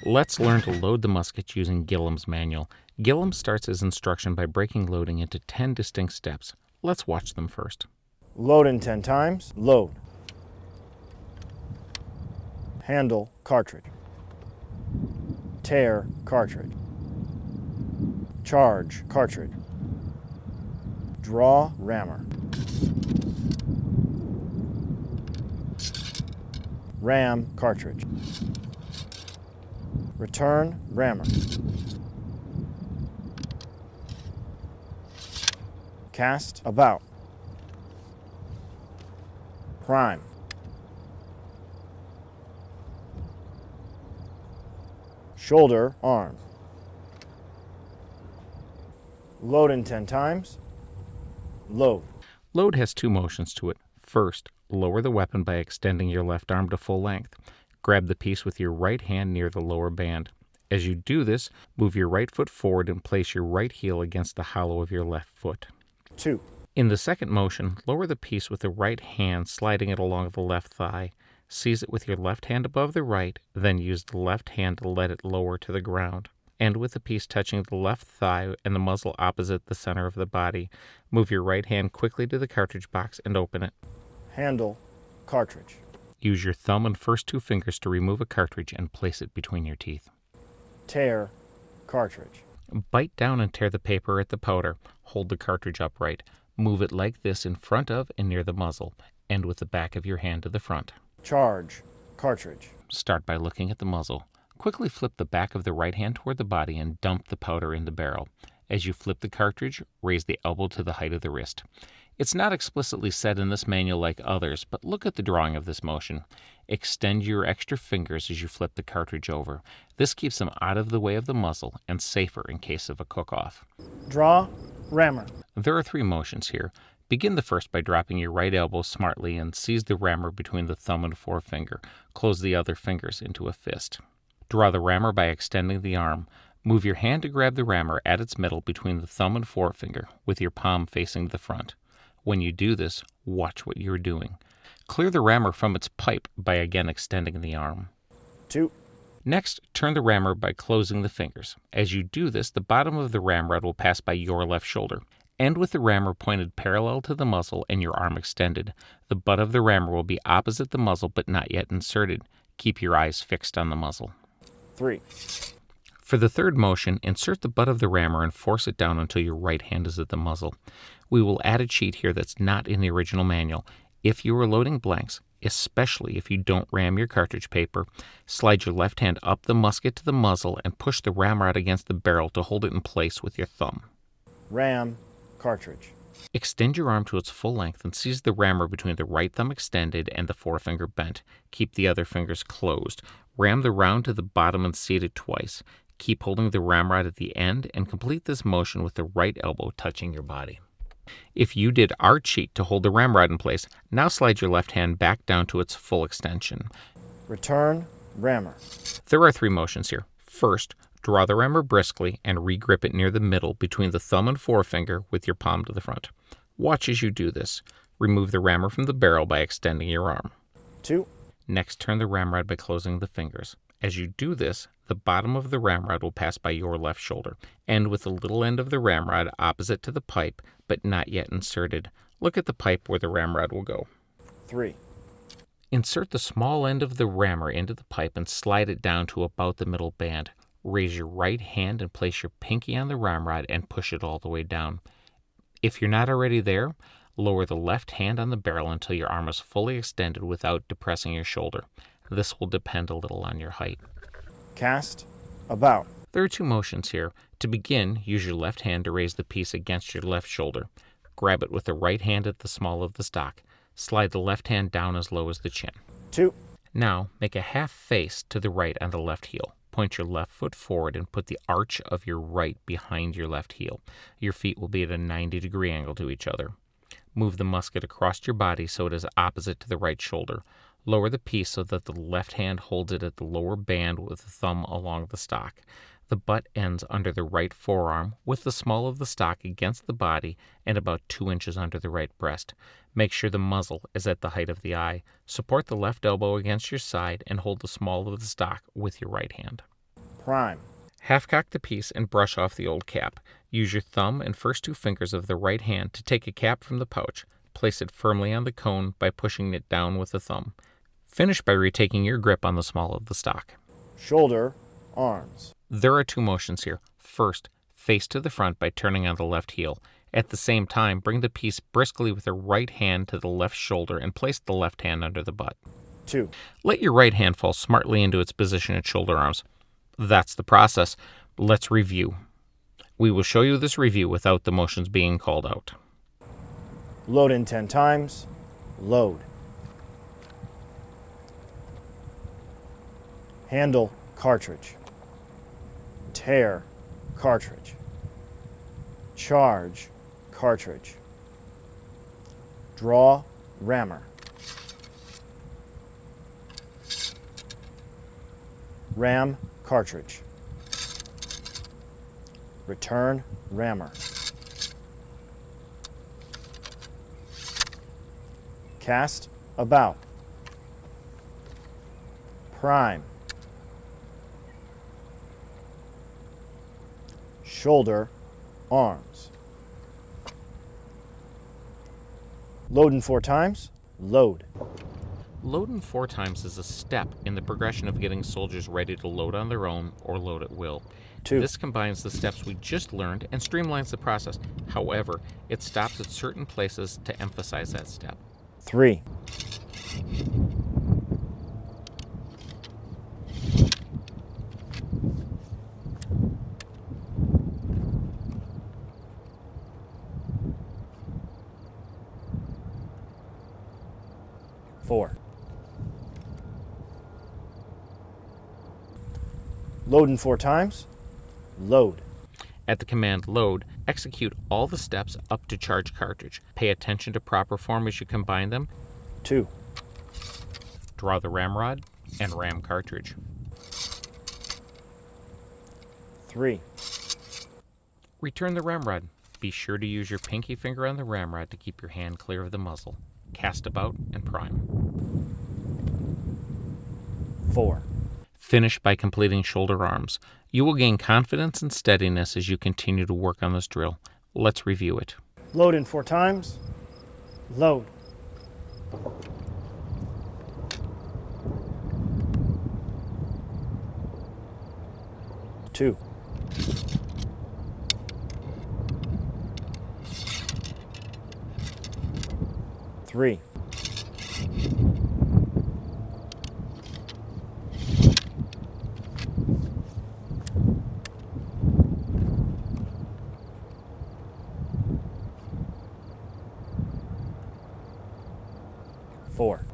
Let's learn to load the musket using Gilham's manual. Gilham starts his instruction by breaking loading into 10 distinct steps. Let's watch them first. Load in 10 times. Load. Handle cartridge. Tear cartridge. Charge cartridge. Draw rammer. Ram cartridge. Return rammer. Cast about. Prime. Shoulder arm. Load in 10 times. Load. Load has two motions to it. First, lower the weapon by extending your left arm to full length. Grab the piece with your right hand near the lower band. As you do this, move your right foot forward and place your right heel against the hollow of your left foot. 2. In the second motion, lower the piece with the right hand, sliding it along the left thigh. Seize it with your left hand above the right, then use the left hand to let it lower to the ground. And with the piece touching the left thigh and the muzzle opposite the center of the body, move your right hand quickly to the cartridge box and open it. Handle cartridge. Use your thumb and first two fingers to remove a cartridge and place it between your teeth. Tear cartridge. Bite down and tear the paper at the powder. Hold the cartridge upright. Move it like this in front of and near the muzzle. End with the back of your hand to the front. Charge cartridge. Start by looking at the muzzle. Quickly flip the back of the right hand toward the body and dump the powder in the barrel. As you flip the cartridge, raise the elbow to the height of the wrist. It's not explicitly said in this manual like others, but look at the drawing of this motion. Extend your extra fingers as you flip the cartridge over. This keeps them out of the way of the muzzle and safer in case of a cook-off. Draw rammer. There are three motions here. Begin the first by dropping your right elbow smartly and seize the rammer between the thumb and forefinger. Close the other fingers into a fist. Draw the rammer by extending the arm. Move your hand to grab the rammer at its middle between the thumb and forefinger, with your palm facing the front. When you do this, watch what you're doing. Clear the rammer from its pipe by again extending the arm. 2. Next, turn the rammer by closing the fingers. As you do this, the bottom of the ramrod will pass by your left shoulder. End with the rammer pointed parallel to the muzzle and your arm extended. The butt of the rammer will be opposite the muzzle but not yet inserted. Keep your eyes fixed on the muzzle. 3. For the third motion, insert the butt of the rammer and force it down until your right hand is at the muzzle. We will add a cheat here that's not in the original manual. If you are loading blanks, especially if you don't ram your cartridge paper, slide your left hand up the musket to the muzzle and push the ramrod against the barrel to hold it in place with your thumb. Ram cartridge. Extend your arm to its full length and seize the rammer between the right thumb extended and the forefinger bent. Keep the other fingers closed. Ram the round to the bottom and seat it twice. Keep holding the ramrod at the end and complete this motion with the right elbow touching your body. If you did our cheat to hold the ramrod in place, now slide your left hand back down to its full extension. Return rammer. There are three motions here. First, draw the rammer briskly and re-grip it near the middle between the thumb and forefinger with your palm to the front. Watch as you do this. Remove the rammer from the barrel by extending your arm. 2. Next, turn the ramrod by closing the fingers. As you do this, the bottom of the ramrod will pass by your left shoulder. End with the little end of the ramrod opposite to the pipe, but not yet inserted. Look at the pipe where the ramrod will go. 3. Insert the small end of the rammer into the pipe and slide it down to about the middle band. Raise your right hand and place your pinky on the ramrod and push it all the way down. If you're not already there, lower the left hand on the barrel until your arm is fully extended without depressing your shoulder. This will depend a little on your height. Cast about. There are two motions here. To begin, use your left hand to raise the piece against your left shoulder. Grab it with the right hand at the small of the stock. Slide the left hand down as low as the chin. 2. Now, make a half face to the right on the left heel. Point your left foot forward and put the arch of your right behind your left heel. Your feet will be at a 90-degree angle to each other. Move the musket across your body so it is opposite to the right shoulder. Lower the piece so that the left hand holds it at the lower band with the thumb along the stock. The butt ends under the right forearm with the small of the stock against the body and about 2 inches under the right breast. Make sure the muzzle is at the height of the eye. Support the left elbow against your side and hold the small of the stock with your right hand. Prime. Half-cock the piece and brush off the old cap. Use your thumb and first two fingers of the right hand to take a cap from the pouch. Place it firmly on the cone by pushing it down with the thumb. Finish by retaking your grip on the small of the stock. Shoulder, arms. There are two motions here. First, face to the front by turning on the left heel. At the same time, bring the piece briskly with the right hand to the left shoulder and place the left hand under the butt. 2. Let your right hand fall smartly into its position at shoulder arms. That's the process. Let's review. We will show you this review without the motions being called out. Load in 10 times. Load. Handle, cartridge. Tear, cartridge. Charge, cartridge. Draw, rammer. Ram, cartridge. Return, rammer. Cast, about. Prime. Shoulder, arms. Load in 4 times. Load. Loading 4 times is a step in the progression of getting soldiers ready to load on their own or load at will. 2. This combines the steps we just learned and streamlines the process. However, it stops at certain places to emphasize that step. 3. 4. Load in 4 times. Load. At the command load, execute all the steps up to charge cartridge. Pay attention to proper form as you combine them. 2. Draw the ramrod and ram cartridge. 3. Return the ramrod. Be sure to use your pinky finger on the ramrod to keep your hand clear of the muzzle. Cast about and prime. 4. Finish by completing shoulder arms. You will gain confidence and steadiness as you continue to work on this drill. Let's review it. Load in 4 times. Load. Two. 3. 4.